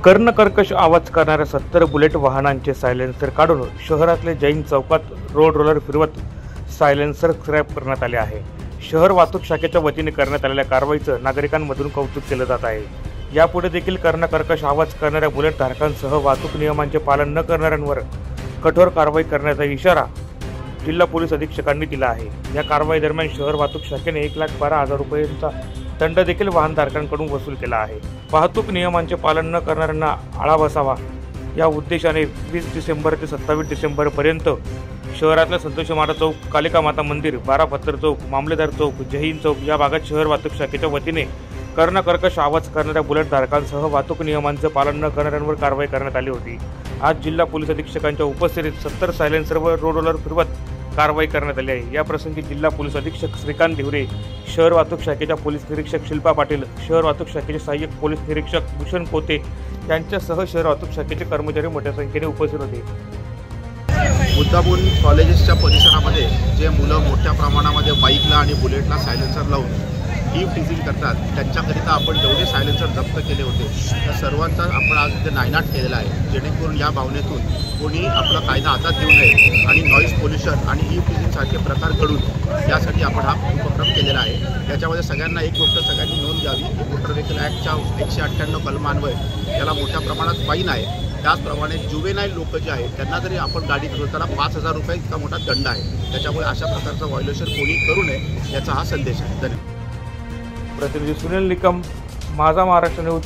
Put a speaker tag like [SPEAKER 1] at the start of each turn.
[SPEAKER 1] कर्णकर्कश आवाज करणाऱ्या 70 बुलेट वाहनांचे सायलेन्सर काढून शहरातले जैन चौकात रोड रोलर फिरवत सायलेन्सर स्क्रॅप करण्यात आले आहे। शहर वाहतूक शाखेच्या वतीने करण्यात आलेल्या कारवाईचं नागरिकांमधून कौतुक केलं जात आहे। यापुढे देखील कर्णकर्कश आवाज करणाऱ्या बुलेट धारकांसह वाहतूक नियमांचे पालन न करणाऱ्यांवर कठोर कारवाई करण्याचा इशारा जिल्हा पोलीस अधीक्षकांनी दिला आहे। या कारवाई दरम्यान शहर वाहतूक शाखेने 1,12,000 रुपयांचा दंड देखील वाहनधारकांकडून वसूल केला आहे। वाहतूक नियमांचे पालन न करणाऱ्यांना आळा बसावा या उद्देशाने 20 डिसेंबर ते 27 डिसेंबर पर्यंत शहरातल्या संतोषी महाराज चौक, कालिका माता मंदिर, 12 पत्तर चौक, मामलेदार चौक, जहीन चौक या भागात शहर वाहतूक शाखेच्या वतीने कर्णकर्कश आवाज करणाऱ्या बुलेट धारकांसह वाहतूक नियमांचे पालन न करणाऱ्यांवर कारवाई करण्यात आली होती। आज जिल्हा पोलीस अधीक्षकांच्या उपस्थितीत 70 सायलेन्सरवर रोड रोलर फिरवत कारवाई करण्यात आली आहे। या प्रसंगी जिल्हा पोलीस अधीक्षक श्रीकांत धिवरे, शहर वाहतूक शाखेच्या पोलीस निरीक्षक शिल्पा पाटील, शहर वाहतूक शाखेचे सहाय्यक पोलीस निरीक्षक भूषण पोते यांच्यासह शहर वाहतूक शाखेचे कर्मचारी मोठ्या संख्येने उपस्थित होते।
[SPEAKER 2] मुद्दामून कॉलेजेसच्या परिसरामध्ये जे मुलं मोठ्या प्रमाणामध्ये बाईकला आणि बुलेटला सायलेन्सर लावून ईव्ह टीझिंग करतात, त्यांच्याकरिता आपण जेवढे सायलेन्सर जप्त केले होते त्या सर्वांचा आपण आज इथे नायनाट केलेला आहे, जेणेकरून या भावनेतून कोणी आपला कायदा हातात घेऊ नये आणि नॉईज पोल्युशन आणि ईव्ह टीझिंगसारखे प्रकार घडून यासाठी आपण हा उपक्रम केलेला आहे। त्याच्यामध्ये सगळ्यांना एक गोष्ट सगळ्यांनी नोंद घ्यावी, मोटर व्हेकल ॲक्टच्या 198 कलमान्वये याला मोठ्या प्रमाणात फाईन आहे। त्याचप्रमाणे जुवेनाईल लोक जे आहेत त्यांना जरी आपण गाडी फिरवताना 5,000 रुपये इतका मोठा दंड आहे। त्याच्यामुळे अशा प्रकारचं व्हायोलेशन कोणी करू नये याचा हा संदेश आहे। धन्यवाद।
[SPEAKER 1] प्रतिनिधी सुनील निकम, माझा महाराष्ट्र न्यूज,